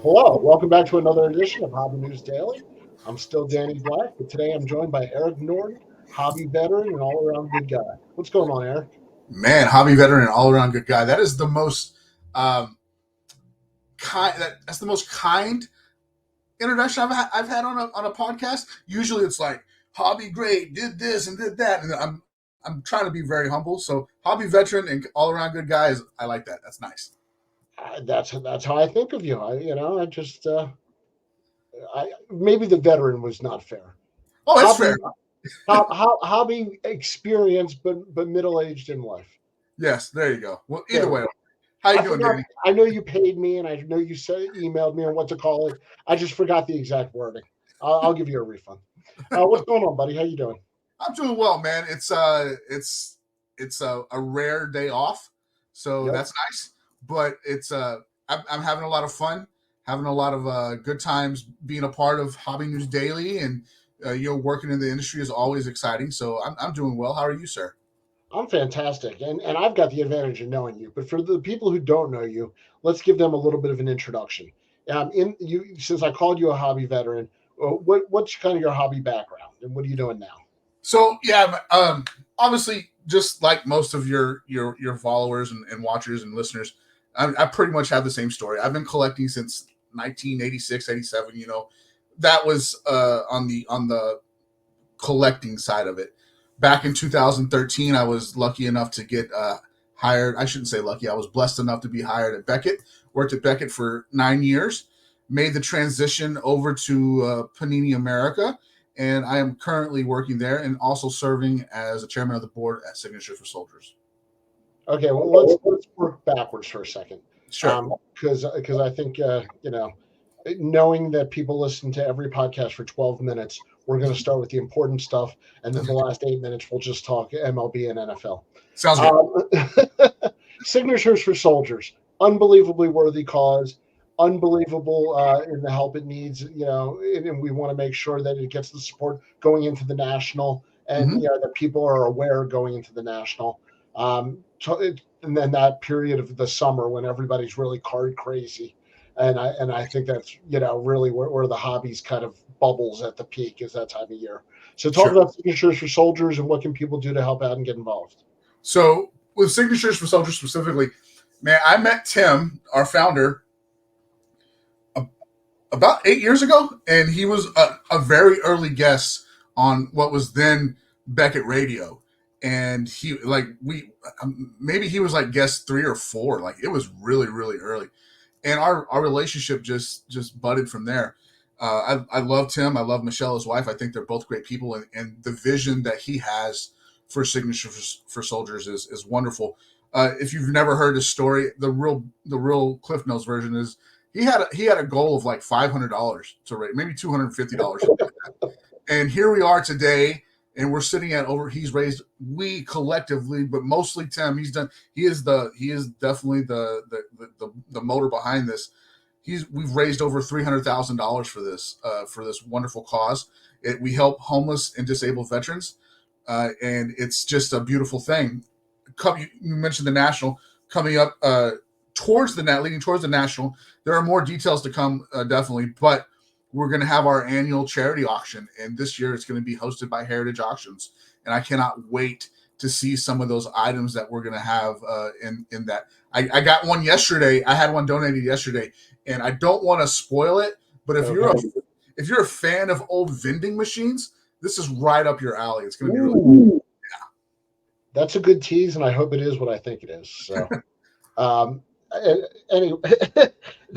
Hello, welcome back to another edition of Hobby News Daily. I'm still Danny Black, but today I'm joined by Eric Norton, hobby veteran and all around good guy. What's going on, Eric? Man, hobby veteran and all around good guy. That is the most kind. That's the most kind introduction I've had on a podcast. Usually, it's like hobby great, did this and did that, and I'm trying to be very humble. So hobby veteran and all around good guy is I like that. That's nice. That's how I think of you. I maybe the veteran was not fair. Oh, that's Hobby, fair. hobby experience, but middle aged in life. Yes, there you go. Well, either There we way, go. how you I doing, forgot. Danny? I know you paid me, and I know you said emailed me on what to call it. I just forgot the exact wording. I'll give you a refund. What's going on, buddy? How you doing? I'm doing well, man. It's a rare day off, so Yep. that's nice. But I'm having a lot of fun, having a lot of good times being a part of Hobby News Daily, and working in the industry is always exciting. So I'm doing well. How are you, sir? I'm fantastic, and I've got the advantage of knowing you. But for the people who don't know you, let's give them a little bit of an introduction. In you, since I called you a hobby veteran, what's kind of your hobby background, and what are you doing now? So yeah, obviously, just like most of your followers and watchers and listeners, I pretty much have the same story. I've been collecting since 1986, 87. That was on the collecting side of it. Back in 2013, I was lucky enough to get hired. I shouldn't say lucky. I was blessed enough to be hired at Beckett. Worked at Beckett for 9 years. Made the transition over to Panini America, and I am currently working there and also serving as a chairman of the board at Signature for Soldiers. Okay, well let's work backwards for a second, Sure. because I think knowing that people listen to every podcast for 12 minutes, we're going to start with the important stuff, and then the last 8 minutes we'll just talk MLB and NFL. Sounds good. Signatures for Soldiers, unbelievably worthy cause, unbelievable in the help it needs. And we want to make sure that it gets the support going into the national, and Hmm. that people are aware going into the national. And then that period of the summer when everybody's really card crazy. And I think that's really where the hobbies kind of bubbles at the peak is that time of year. So talk Sure. about signatures for soldiers and what can people do to help out and get involved. So with Signatures for Soldiers specifically, man, I met Tim, our founder, about 8 years ago, and he was a very early guest on what was then Beckett Radio. And he like we maybe he was like guest 3 or 4. Like it was really really early, and our relationship just budded from there. I love Tim. I love Michelle, his wife. I think they're both great people, and the vision that he has for Signature for Soldiers is wonderful. If you've never heard his story, the real Cliff Notes version is he had a goal of like $500 to raise, maybe $250, and here we are today, and we're sitting at over. He's raised, we collectively, but mostly Tim. He is definitely the motor behind this. We've raised over $300,000 for this wonderful cause. We help homeless and disabled veterans, and it's just a beautiful thing. You mentioned the national coming up leading towards the national. There are more details to come, definitely, but we're going to have our annual charity auction, and this year it's going to be hosted by Heritage Auctions, and I cannot wait to see some of those items that we're going to have in that. I got one yesterday. I had one donated yesterday, and I don't want to spoil it, but Okay. if you're a fan of old vending machines, this is right up your alley. It's going to be really Ooh, that's a good tease, and I hope it is what I think it is. So, anyway,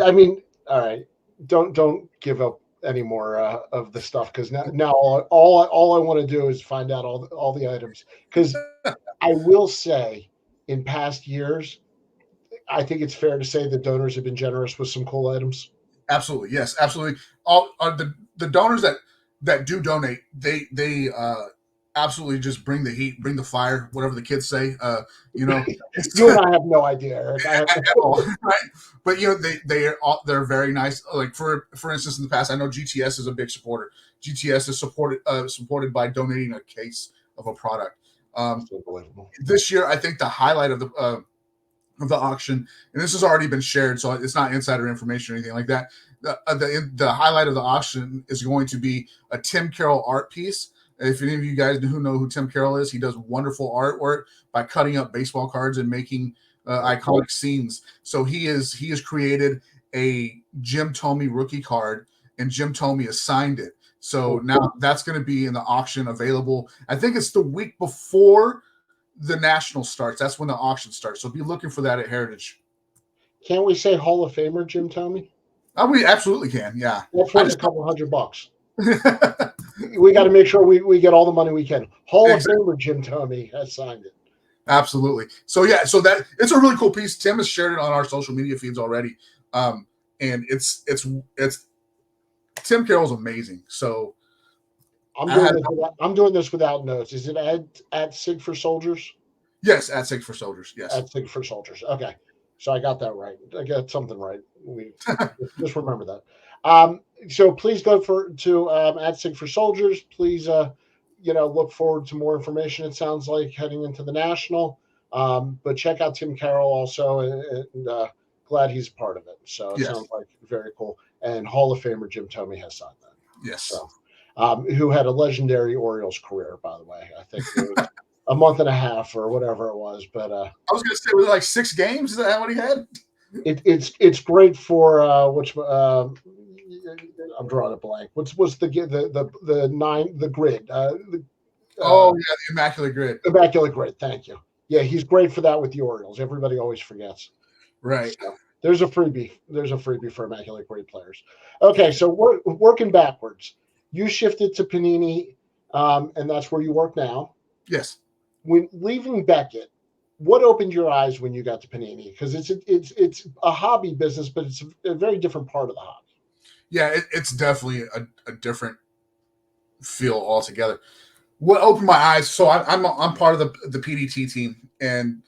I mean, all right, don't give up any more of the stuff because now all I want to do is find out all the items because I will say in past years I think it's fair to say that donors have been generous with some cool items. absolutely, yes, absolutely. All the donors that do donate, they absolutely just bring the heat, bring the fire, whatever the kids say. It's You and I have no idea, Eric. I have, at all, right? But they're very nice. Like for instance, in the past, I know GTS is a big supporter. GTS is supported by donating a case of a product. Um, it's unbelievable. this year, I think the highlight of of the auction, and this has already been shared, so it's not insider information or anything like that. The highlight of the auction is going to be a Tim Carroll art piece. If any of you guys know who Tim Carroll is, he does wonderful artwork by cutting up baseball cards and making iconic scenes. So he has created a Jim Thome rookie card, and Jim Thome has signed it. So now that's going to be in the auction available. I think it's the week before the National starts. That's when the auction starts. So be looking for that at Heritage. Can't we say Hall of Famer Jim Thome? We absolutely can. Yeah. That's worth a couple $100. We got to make sure we get all the money we can. Hall of Famer Jim Thome has signed it. Absolutely. So yeah, so that it's a really cool piece. Tim has shared it on our social media feeds already. And it's Tim Carroll's amazing. So I'm doing this without notes. Is it at Sig for Soldiers? Yes, at Sig for Soldiers. Yes. At Sig for Soldiers. Okay. So I got that right. I got something right. We just remember that. So please go to at Sig for Soldiers. Please look forward to more information, it sounds like, heading into the National. But check out Tim Carroll also, and glad he's part of it. So it sounds like very cool. And Hall of Famer Jim Thome has signed that. Yes. So, who had a legendary Orioles career, by the way. I think it was a month and a half or whatever it was. But I was going to say, was it like 6 games? Is that what he had? It's great for I'm drawing a blank. What's the grid? The Immaculate Grid. Immaculate Grid. Thank you. Yeah, he's great for that with the Orioles. Everybody always forgets. Right. So there's a freebie. There's a freebie for Immaculate Grid players. Okay, so we're working backwards. You shifted to Panini, and that's where you work now. Yes. When leaving Beckett, what opened your eyes when you got to Panini? Because it's a hobby business, but it's a very different part of the hobby. Yeah, it's definitely a different feel altogether. What opened my eyes? So I'm part of the PDT team, and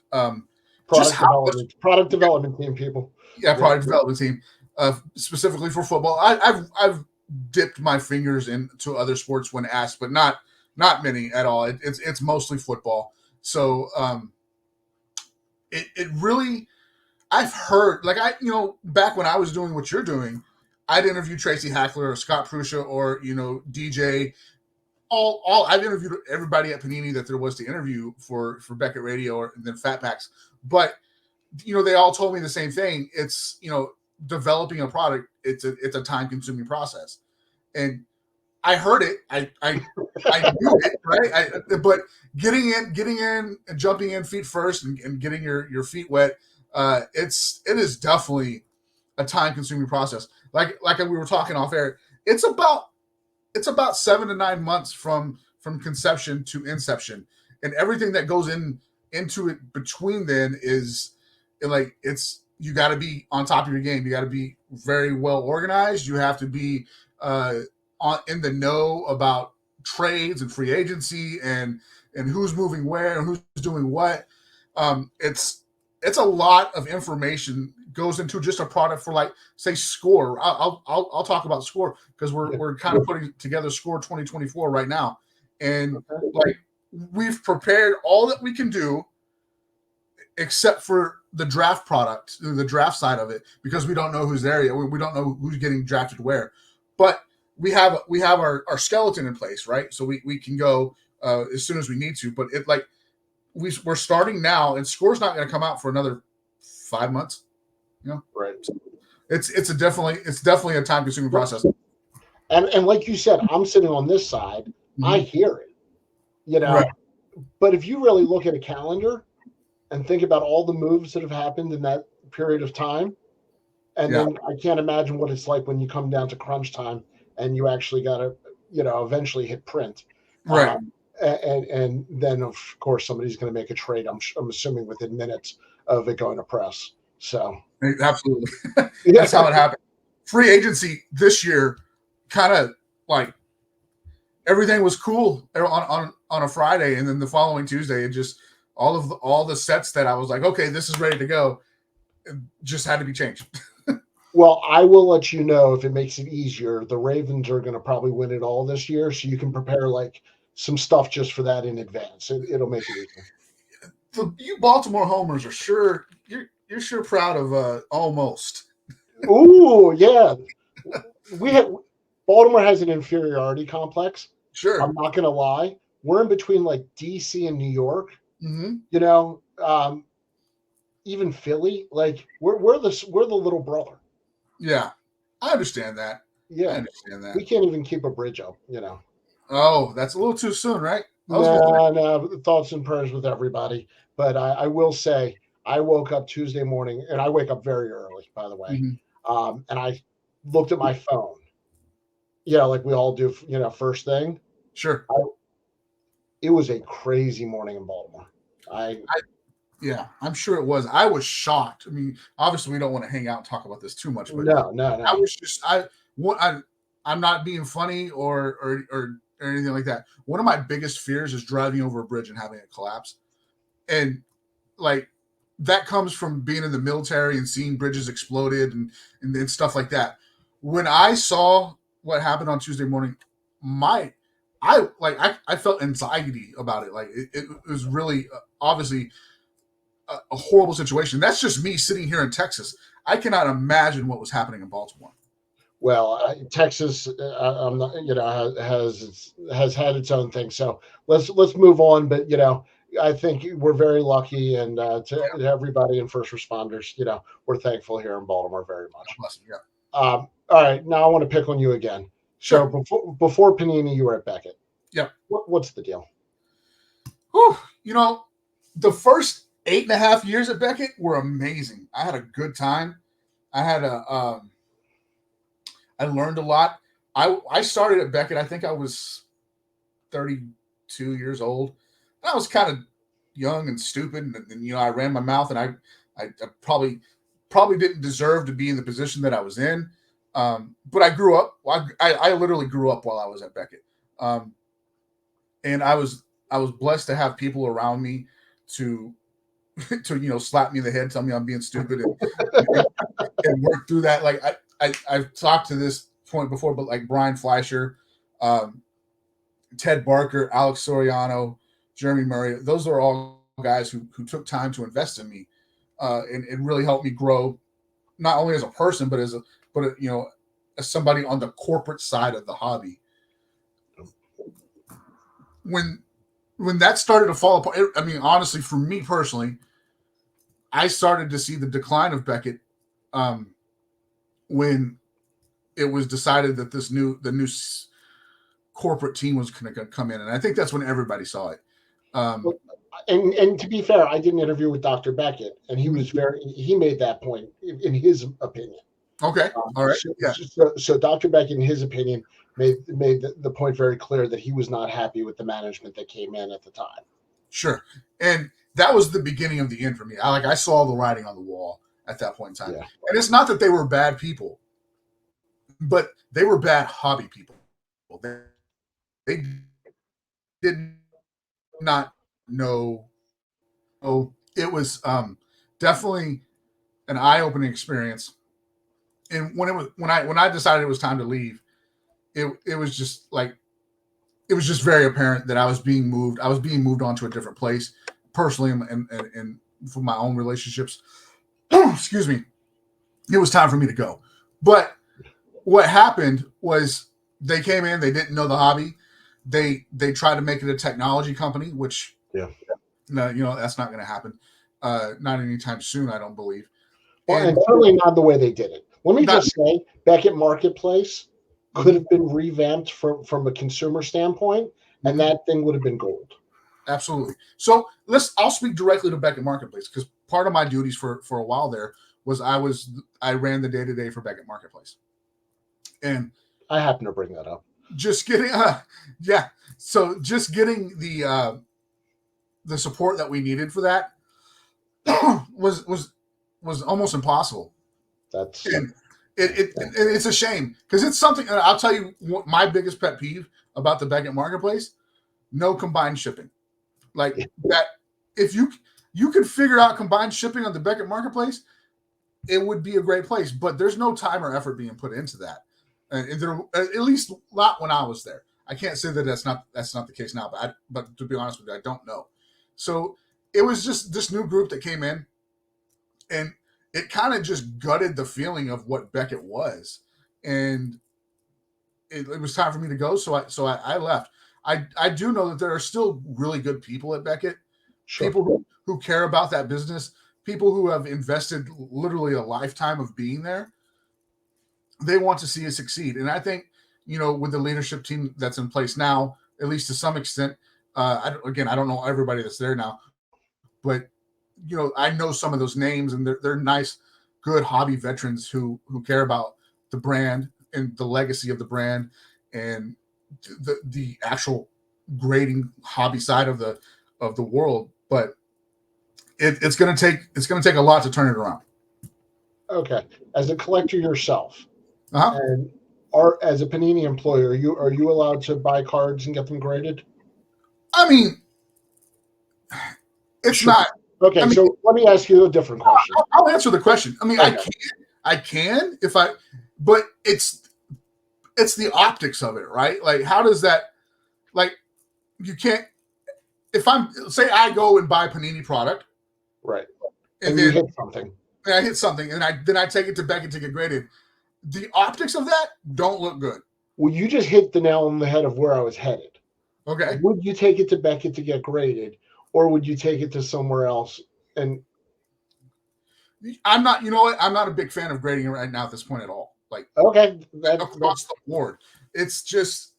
product development team, people. Yeah, product development team, specifically for football. I've dipped my fingers into other sports when asked, but not many at all. It's mostly football. So it really, I've heard, like, back when I was doing what you're doing, I'd interview Tracy Hackler or Scott Pruscia or DJ. I've interviewed everybody at Panini that there was to interview for Beckett Radio and then Fat Packs, but they all told me the same thing. It's developing a product. It's a time consuming process, and I heard it. I knew it, right? But getting in, and jumping in feet first, and getting your feet wet, it is definitely a time consuming process. Like we were talking off air, it's about 7 to 9 months from conception to inception, and everything that goes into it between then is like you got to be on top of your game. You got to be very well organized. You have to be in the know about trades and free agency and who's moving where and who's doing what. It's a lot of information goes into just a product for, like, say, Score. I'll talk about Score because we're kind of putting together Score 2024 right now, and like we've prepared all that we can do except for the draft product, the draft side of it, because we don't know who's there yet. We don't know who's getting drafted where, but we have our skeleton in place, right? So we can go as soon as we need to, but we're starting now, and Score's not going to come out for another 5 months. Right. It's definitely a time consuming process. And like you said, I'm sitting on this side. Mm-hmm. I hear it, right. But if you really look at a calendar and think about all the moves that have happened in that period of time, and then I can't imagine what it's like when you come down to crunch time and you actually got to, eventually hit print. Right. And then of course somebody's going to make a trade. I'm assuming within minutes of it going to press. So absolutely, that's how it happened. Free agency this year, kind of like everything was cool on a Friday, and then the following Tuesday, it just all the sets that I was like, okay, this is ready to go, it just had to be changed. Well, I will let you know if it makes it easier. The Ravens are going to probably win it all this year, so you can prepare like some stuff just for that in advance. It'll make it easier. You Baltimore homers are sure you're You're sure proud of almost. Ooh, yeah. We have Baltimore has an inferiority complex. I'm Sure. not gonna lie. We're in between like DC and New York. Mm-hmm. You know, even Philly. Like we're the little brother. Yeah, I understand that. I Yeah, understand that. we can't even keep a bridge up. You know. Oh, that's a little too soon, right? I was gonna say. No, no, thoughts and prayers with everybody. But I will say, I woke up Tuesday morning, and I wake up very early, by the way. Mhm. And I looked at my phone. Like we all do. First thing. Sure. I, it was a crazy morning in Baltimore. I Yeah, I'm sure it was. I was shocked. I mean, obviously, we don't want to hang out and talk about this too much, but No, no, I no. was just what I'm not being funny or anything like that. One of my biggest fears is driving over a bridge and having it collapse, and like that comes from being in the military and seeing bridges exploded and stuff like that. When I saw what happened on Tuesday morning, my I felt anxiety about it. Like it was really obviously a horrible situation. That's just me sitting here in Texas. I cannot imagine what was happening in Baltimore. Well, Texas, I'm not, has had its own thing. So let's move on. But I think we're very lucky, and to everybody and first responders, we're thankful here in Baltimore very God much. bless him. Yeah, All right, now I want to pick on you again. So sure. before Panini, you were at Beckett. Yeah. What's the deal? Whew. The first 8.5 years at Beckett were amazing. I had a good time. I had I learned a lot. I started at Beckett. I think I was 32 years old. And I was kind of young and stupid, and I ran my mouth, and I probably didn't deserve to be in the position that I was in. But I grew up. I literally grew up while I was at Beckett, and I was blessed to have people around me to to slap me in the head, tell me I'm being stupid, and work through that. Like I've talked to this point before, but like Brian Fleischer, um, Ted Barker, Alex Soriano, Jeremy Murray, those are all guys who took time to invest in me, and really helped me grow, not only as a person, but as somebody on the corporate side of the hobby. When when that started to fall apart, I mean, honestly, for me personally, I started to see the decline of Beckett, um, when it was decided that the new corporate team was going to come in, and I think that's when everybody saw it. Um, Well, and to be fair, I did an interview with Dr. Beckett, and he made that point in his opinion. okay, all right, yeah, So Dr. Beckett, in his opinion, made the point very clear that he was not happy with the management that came in at the time. sure. And that was the beginning of the end for me. I saw the writing on the wall at that point in time, Yeah. and it's not that they were bad people, but they were bad hobby people. They did not know. Oh, it was definitely an eye-opening experience. And when I decided it was time to leave, it was just like it was just very apparent that I was being moved. I was being moved on to a different place, personally, and for my own relationships. Excuse me. It was time for me to go. But what happened was they came in. They didn't know the hobby. They tried to make it a technology company, which Yeah. no, that's not going to happen. Not anytime soon, I don't believe. Well, and And certainly not the way they did it. Let me not just say, Beckett Marketplace could mhm, have been revamped from a consumer standpoint, and mhm, that thing would have been gold. absolutely. So I'll speak directly to Beckett Marketplace because part of my duties for a while there was I ran the day to day for Beckett Marketplace, and I happen to bring that up. just getting yeah, so just getting the support that we needed for that was almost impossible. That's And it's a shame because it's something. And I'll tell you what my biggest pet peeve about the Beckett Marketplace: no combined shipping. Like that, if you could figure out combined shipping on the Beckett Marketplace, it would be a great place. But there's no time or effort being put into that, and there at least not when I was there. I can't say that that's not the case now, but to be honest with you, I don't know. So it was just this new group that came in, and it kind of just gutted the feeling of what Beckett was, and it was time for me to go. So I left. I do know that there are still really good people at Beckett, Sure. people who care about that business, people who have invested literally a lifetime of being there. They want to see it succeed, and I think with the leadership team that's in place now, at least to some extent. I don't know everybody that's there now, but I know some of those names, and they're nice, good hobby veterans who care about the brand and the legacy of the brand and the actual grading hobby side of the world. But it's gonna take a lot to turn it around. Okay. As a collector yourself, Uh-huh. and as a Panini employee, are you allowed to buy cards and get them graded? I mean, it's Sure. not. I Okay, mean, so let me ask you a different question. I'll answer the question. I mean, Okay. I can if I, but it's the optics of it, right? Like, how does that, like, you can't, if say I go and buy Panini product Right. and And you then hit something. I hit something and I take it to Beckett to get graded, the optics of that don't look good. Well, you just hit the nail on the head of where I was headed. Okay. Would you take it to Beckett to get graded, or would you take it to somewhere else? And I'm not, you know what? I'm not a big fan of grading right now at this point at all. Like, okay, across the board. It's just,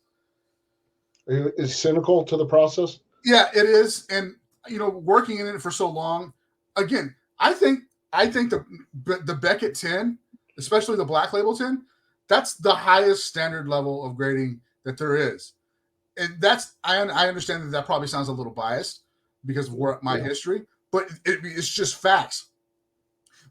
is cynical to the process. yeah, it is. And, working in it for so long, again, I think the Beckett 10, especially the Black Label 10, that's the highest standard level of grading that there is. And I understand that probably sounds a little biased because of my history, but it's just facts.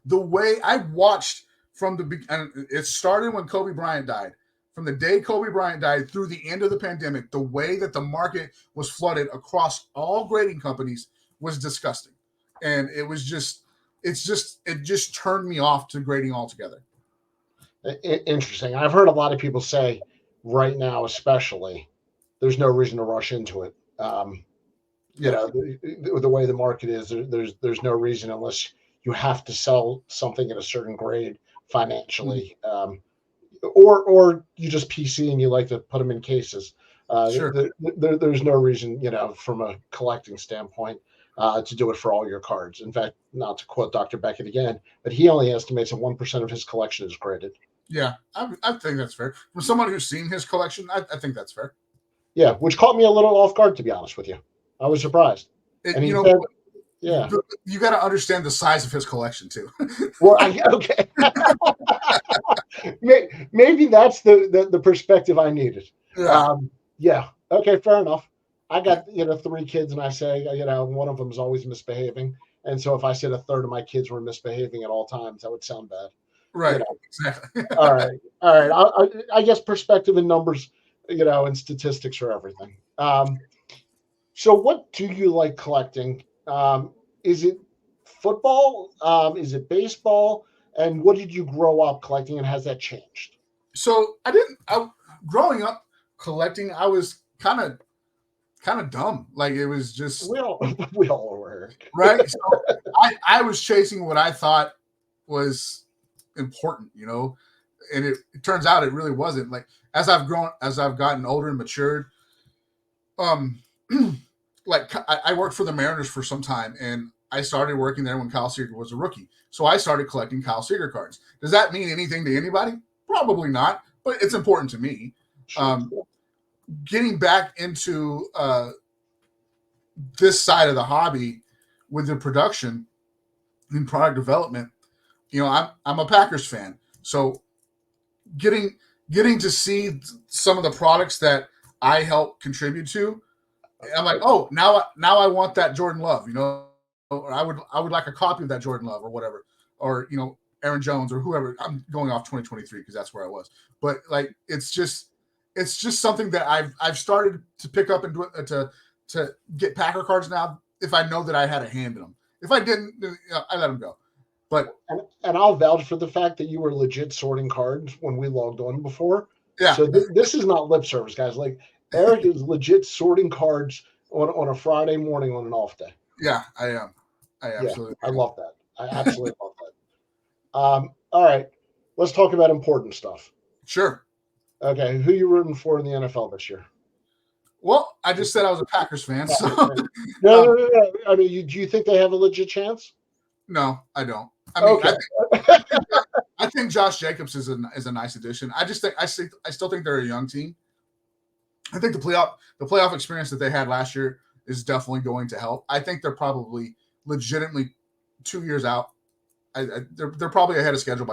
The way I watched from and it started when Kobe Bryant died. From the day Kobe Bryant died through the end of the pandemic, the way that the market was flooded across all grading companies was disgusting. And it just turned me off to grading altogether. Interesting. I've heard a lot of people say right now, especially, there's no reason to rush into it. The way the market is, there's no reason unless you have to sell something at a certain grade financially, or you just PC and you like to put them in cases. Sure. There's no reason, from a collecting standpoint, to do it for all your cards. In fact, not to quote Dr. Beckett again, but he only estimates that 1% of his collection is graded. Yeah, I think that's fair. From someone who's seen his collection, I think that's fair. Yeah, which caught me a little off guard, to be honest with you. I was surprised. And he said, yeah. You got to understand the size of his collection too. Well, okay. Maybe that's the perspective I needed. Yeah. Yeah. Okay, fair enough. I got 3 kids, and I say one of them is always misbehaving, and so if I said a third of my kids were misbehaving at all times, that would sound bad. Right. Exactly. All right. I guess perspective and numbers, and statistics are everything. So what do you like collecting? Is it football? Is it baseball? And what did you grow up collecting, and has that changed? So growing up collecting, I was kind of dumb. Like, it was just we all were, right. So I was chasing what I thought was important, and it turns out it really wasn't. Like, as I've gotten older and matured, like, I worked for the Mariners for some time, and I started working there when Kyle Seager was a rookie. So I started collecting Kyle Seager cards. Does that mean anything to anybody? Probably not, but it's important to me. Getting back into this side of the hobby with the production and product development, I'm a Packers fan. So getting to see some of the products that I help contribute to, I'm like, oh, now I want that Jordan Love, or I would like a copy of that Jordan Love or whatever, or Aaron Jones or whoever. I'm going off 2023 because that's where I was, but like, it's just something that I've started to pick up and to get Packer cards now. If I know that I had a hand in them, if I didn't, I let them go. But and I'll vouch for the fact that you were legit sorting cards when we logged on before. Yeah. So this is not lip service, guys. Like, Eric is legit sorting cards on a Friday morning on an off day. Yeah, I am. I absolutely. I love that. I absolutely love that. All right, let's talk about important stuff. Sure. Okay, who you rooting for in the NFL this year? Well, I just said I was a Packers fan, so Packers fan. No, no, um, no, no. I mean, do you think they have a legit chance? no, I don't. I mean, Okay. I think Josh Jacobs is a nice addition. I still think they're a young team. I think the playoff experience that they had last year is definitely going to help. I think they're probably legitimately 2 years out. They're probably ahead of schedule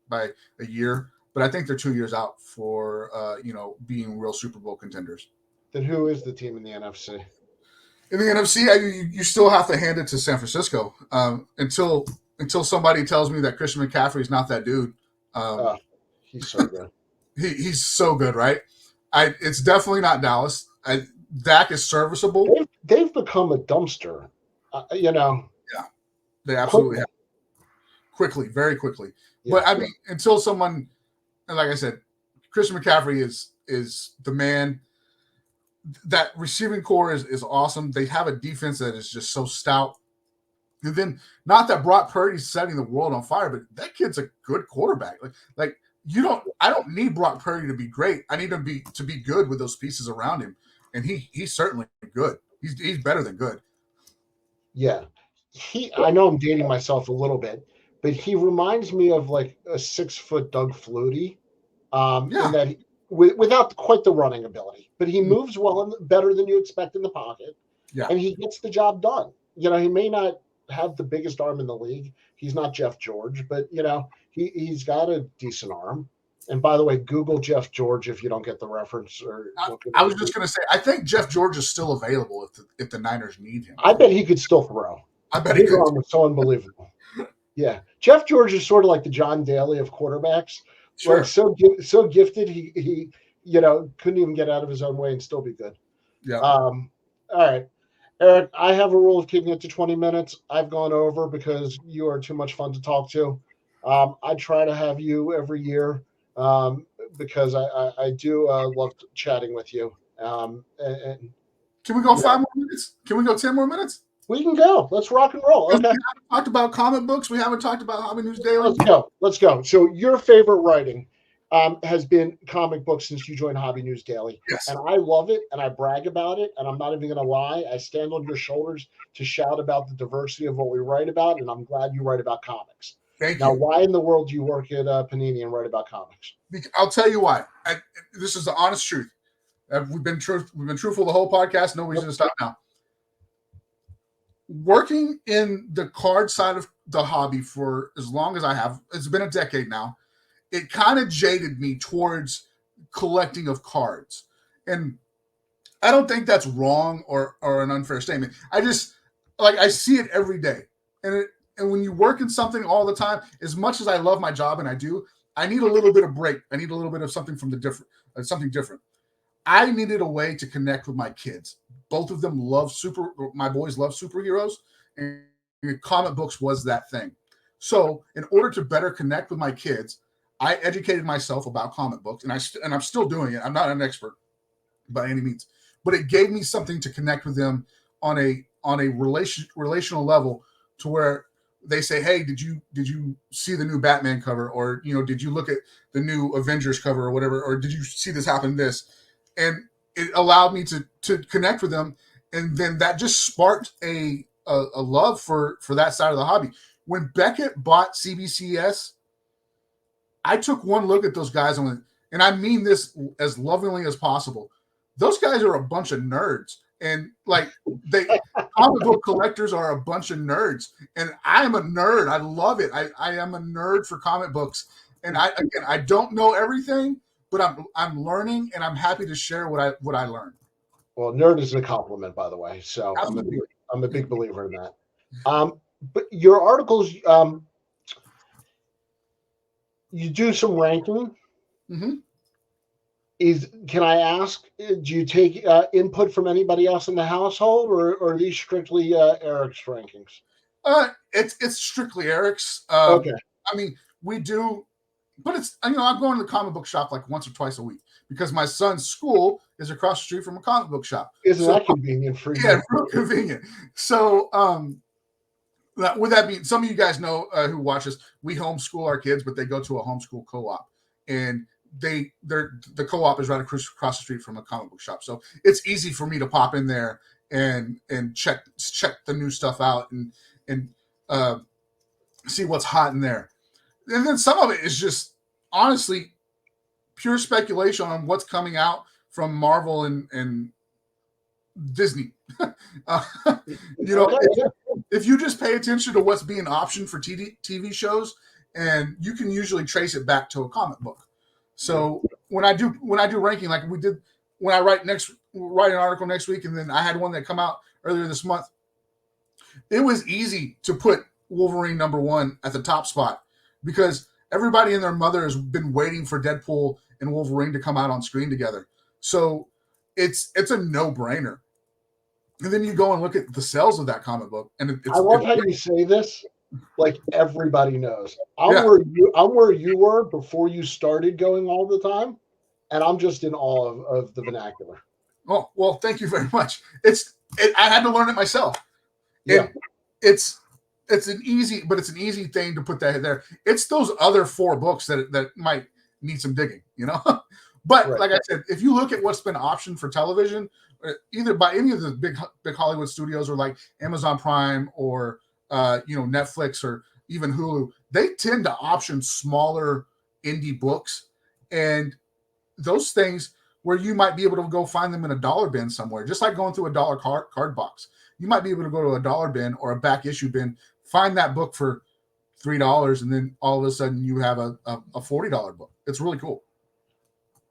by a year, but I think they're 2 years out for being real Super Bowl contenders. Then who is the team in the NFC? In the NFC, you still have to hand it to San Francisco until somebody tells me that Christian McCaffrey is not that dude. Um, Oh, he's so good. he's so good, right? It's definitely not Dallas. Dak is serviceable. They've become a dumpster. Yeah, they absolutely Quickly. have quickly, very quickly. Yeah. But I mean, until someone, like I said, Christian McCaffrey is the man. That receiving core is awesome. They have a defense that is just so stout. And then, not that Brock Purdy's setting the world on fire, but that kid's a good quarterback. Like you don't, I don't need Brock Purdy to be great. I need him to be good with those pieces around him, and he's certainly good. He's better than good. Yeah. I know I'm dating myself a little bit, but he reminds me of like a 6 foot Doug Flutie, in Yeah, that without quite the running ability, but he moves well and better than you expect in the pocket, yeah. and he gets the job done. He may not have the biggest arm in the league. He's not Jeff George, but he's got a decent arm. And by the way, Google Jeff George if you don't get the reference or look at I was it. just gonna say, I think Jeff George is still available if the Niners need him. I bet he could still throw. I bet he His could. arm was so unbelievable. Yeah, Jeff George is sort of like the John Daly of quarterbacks, like Sure. so gifted. He couldn't even get out of his own way and still be good. Yeah. All right, Eric, I have a rule of keeping it to 20 minutes. I've gone over because you are too much fun to talk to. I try to have you every year, because I do love chatting with you. And Can we go you know, 5 more minutes? Can we go 10 more minutes? we can go. Let's rock and roll. We Okay. haven't talked about comic books. We haven't talked about Hobby News Daily. Let's go. Let's go. So your favorite writing has been comic books since you joined Hobby News Daily, Yes. and I love it, and I brag about it, and I'm not even going to lie. I stand on your shoulders to shout about the diversity of what we write about, and I'm glad you write about comics. Thank Now, you. why in the world do you work at Panini and write about comics? I'll tell you why. This is the honest truth. We've been truthful the whole podcast. No reason to stop now. Working in the card side of the hobby for as long as I have, it's been a decade now. It kind of jaded me towards collecting of cards, and I don't think that's wrong or an unfair statement. I see it every day, and when you work in something all the time, as much as I love my job and I do, I need a little bit of break. I need a little bit of something from the different, something different. I needed a way to connect with my kids. Both of them my boys love superheroes, and comic books was that thing. So, in order to better connect with my kids, I educated myself about comic books, and I'm still doing it. I'm not an expert by any means, but it gave me something to connect with them on a relational level, to where they say, "Hey, did you see the new Batman cover, or did you look at the new Avengers cover, or whatever, or did you see this happen?" And it allowed me to connect with them, and then that just sparked a love for that side of the hobby. When Beckett bought CBCS, I took one look at those guys and I mean this as lovingly as possible. Those guys are a bunch of nerds, and like comic book collectors are a bunch of nerds, and I am a nerd. I love it. I am a nerd for comic books, and I don't know everything, but I'm learning, and I'm happy to share what I learned. Well, nerd is a compliment, by the way. So Absolutely. I'm a big believer in that. But your articles, you do some ranking. Mm-hmm. Can I ask? Do you take input from anybody else in the household, or are these strictly Eric's rankings? It's strictly Eric's. Okay, I mean, we do, but it's I'm going to the comic book shop like once or twice a week because my son's school is across the street from a comic book shop. isn't So that convenient for you? yeah, real convenient. So With that being, some of you guys know who watch us, we homeschool our kids, but they go to a homeschool co-op, and the co-op is right across the street from a comic book shop. So it's easy for me to pop in there and check the new stuff out and see what's hot in there. And then some of it is just honestly pure speculation on what's coming out from Marvel and Disney. uh, if you just pay attention to what's being optioned for TV shows, and you can usually trace it back to a comic book. So when I do ranking, like we did, when I write an article next week, and then I had one that come out earlier this month, it was easy to put Wolverine #1 at the top spot because everybody and their mother has been waiting for Deadpool and Wolverine to come out on screen together. So it's a no-brainer. And then you go and look at the sales of that comic book, and I love how you say this, like everybody knows. I'm where you were before you started going all the time, and I'm just in awe of the vernacular. Oh well, thank you very much. I had to learn it myself. Yeah, it's an easy thing to put that there. It's those other 4 books that might need some digging, But right. Like I said, if you look at what's been optioned for television, either by any of the big Hollywood studios or like Amazon Prime or Netflix or even Hulu, they tend to option smaller indie books, and those things where you might be able to go find them in a dollar bin somewhere, just like going through a dollar card box. You might be able to go to a dollar bin or a back issue bin, find that book for $3, and then all of a sudden you have a $40 book. It's really cool.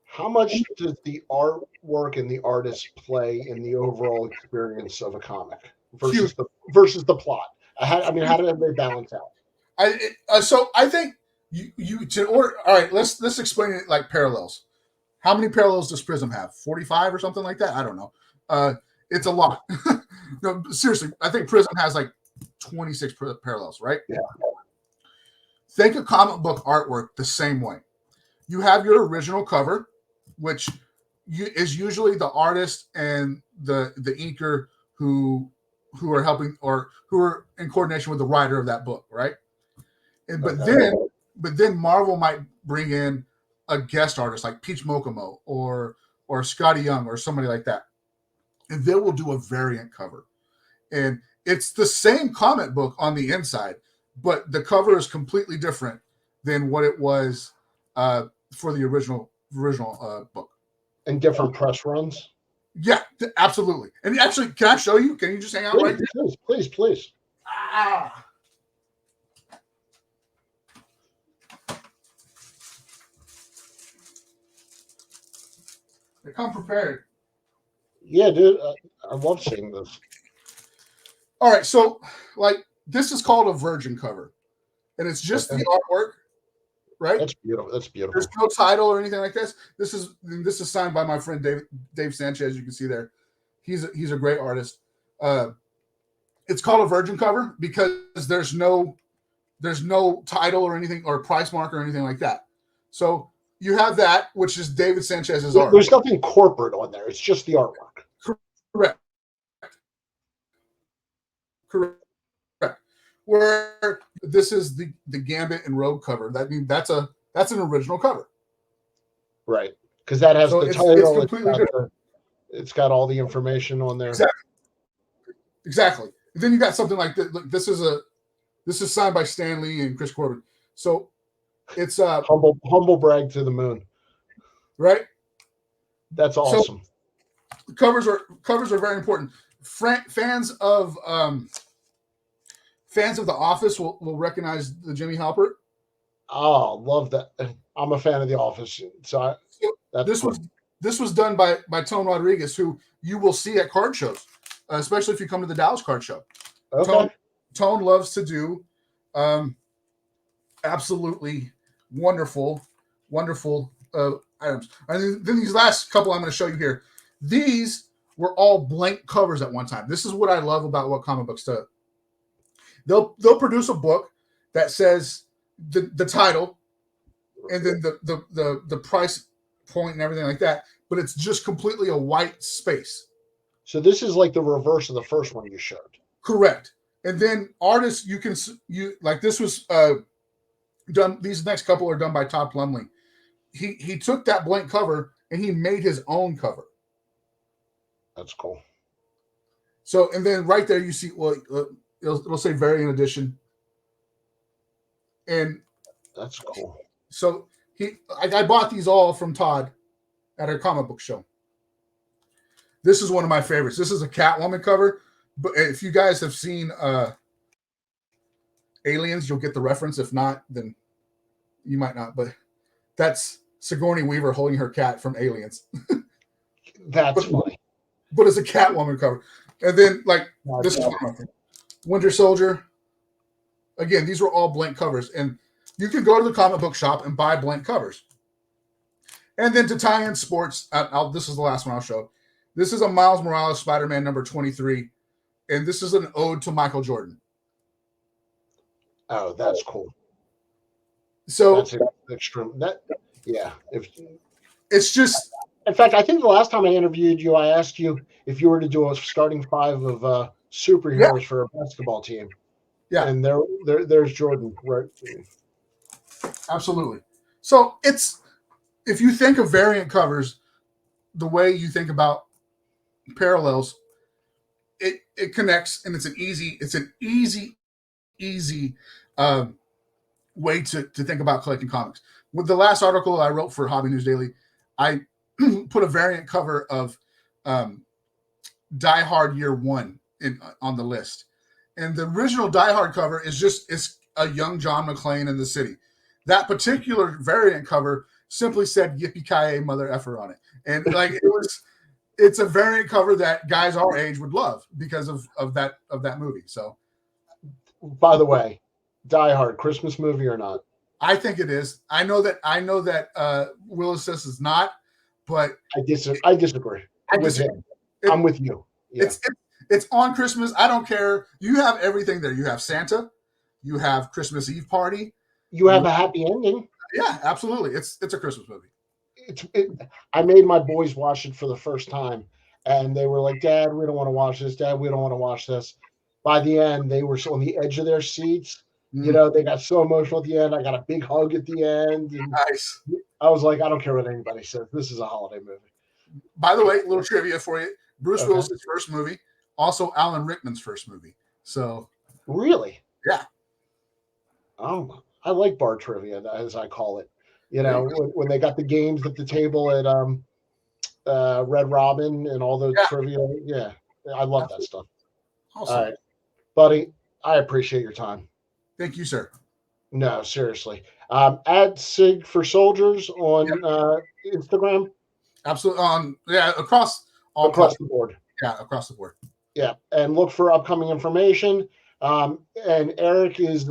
How much does the artwork and the artist play in the overall experience of a comic versus the plot? How do they balance out? So I think you to order. All right, let's explain it like parallels. How many parallels does Prism have? 45 or something like that? I don't know. It's a lot. No, seriously, I think Prism has like 26 parallels, right? Yeah. Think of comic book artwork the same way. You have your original cover, which is usually the artist and the inker who are helping or who are in coordination with the writer of that book, right? But then Marvel might bring in a guest artist like Peach Mokomo or Scotty Young or somebody like that, and they will do a variant cover, and it's the same comic book on the inside, but the cover is completely different than what it was for the original book. And different press runs. Yeah, absolutely. And actually, can I show you? Can you just hang out right there? Please. They come prepared. Yeah, dude. I love seeing this. All right, so like this is called a virgin cover, and it's just the artwork, right? That's beautiful. There's no title or anything like this. This is signed by my friend Dave Sanchez. You can see there. He's a great artist. It's called a virgin cover because there's no title or anything or price mark or anything like that. So you have that, which is David Sanchez's art. There's nothing corporate on there. It's just the artwork. Correct. Where this is the Gambit and Rogue cover. That's an original cover. Right. Because that has the title. It's got all the information on there. Exactly. And then you got something like this. Look, this is signed by Stan Lee and Chris Corbin. So it's humble brag to the moon. Right? That's awesome. So covers are very important. Fans of The Office will recognize the Jimmy Halpert. Oh, love that! I'm a fan of The Office, so this was done by Tone Rodriguez, who you will see at card shows, especially if you come to the Dallas Card Show. Okay. Tone loves to do absolutely wonderful items. And then these last couple I'm going to show you here. These were all blank covers at one time. This is what I love about what comic books do. They'll produce a book that says the title and then the price point and everything like that, but it's just completely a white space. So this is like the reverse of the first one you showed. Correct. And then artists, you like this was done. These next couple are done by Todd Plumley. He took that blank cover and he made his own cover. That's cool. So, and then right there you see, well, it'll say variant edition, and That's cool. so I bought these all from Todd at our comic book show. This is one of my favorites. This is a Catwoman cover, but if you guys have seen Aliens, you'll get the reference. If not, then you might not. But that's Sigourney Weaver holding her cat from Aliens. That's funny. But it's a Catwoman cover. And then, like, this is Winter Soldier. Again, these were all blank covers. And you can go to the comic book shop and buy blank covers. And then to tie in sports, this is the last one I'll show. This is a Miles Morales Spider-Man number 23. And this is an ode to Michael Jordan. Oh, that's cool. So that's extreme. Yeah. It's just. In fact, I think the last time I interviewed you, I asked you if you were to do a starting five of superheroes for a basketball team. Yeah. And there's Jordan, right? Absolutely. So if you think of variant covers, the way you think about parallels, it connects, and it's an easy way to think about collecting comics. With the last article I wrote for Hobby News Daily, I put a variant cover of Die Hard Year One on the list, and the original Die Hard cover it's a young John McClane in the city. That particular variant cover simply said "Yippee-ki-yay, mother effer" on it, and like it's a variant cover that guys our age would love because of that movie. So, by the way, Die Hard, Christmas movie or not? I think it is. I know that Willis says it's not, but I disagree with him. I'm with you. Yeah. It's on Christmas. I don't care. You have everything there. You have Santa. You have Christmas Eve party. You have a happy ending. Yeah, absolutely. It's a Christmas movie. I made my boys watch it for the first time, and they were like, "Dad, we don't want to watch this. Dad, we don't want to watch this." By the end, they were on the edge of their seats. You know, they got so emotional at the end. I got a big hug at the end. And nice. I was like, I don't care what anybody says. This is a holiday movie. By the way, little trivia for you. Bruce Willis' first movie, also Alan Rickman's first movie. So really? Yeah. Oh, I like bar trivia, as I call it. You know, when they got the games at the table at Red Robin and all the trivia. Yeah, I love that stuff. Awesome. All right, buddy, I appreciate your time. Thank you, sir. No, seriously. Add Sig for Soldiers on Instagram. Absolutely. Across the board. Yeah, across the board. Yeah, and look for upcoming information. And Eric is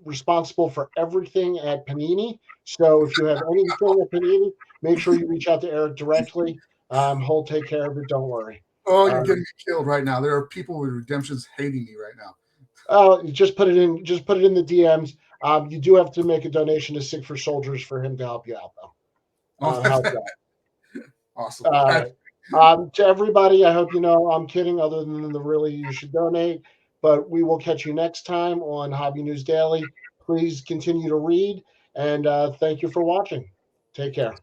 responsible for everything at Panini. So if you have anything at Panini, make sure you reach out to Eric directly. He'll take care of it. Don't worry. Oh, you're getting killed right now. There are people with redemptions hating me right now. Just put it in. Just put it in the DMs. You do have to make a donation to Sig for Soldiers for him to help you out, though. Awesome. To everybody, I hope you know I'm kidding. Other than the really, you should donate. But we will catch you next time on Hobby News Daily. Please continue to read, and thank you for watching. Take care.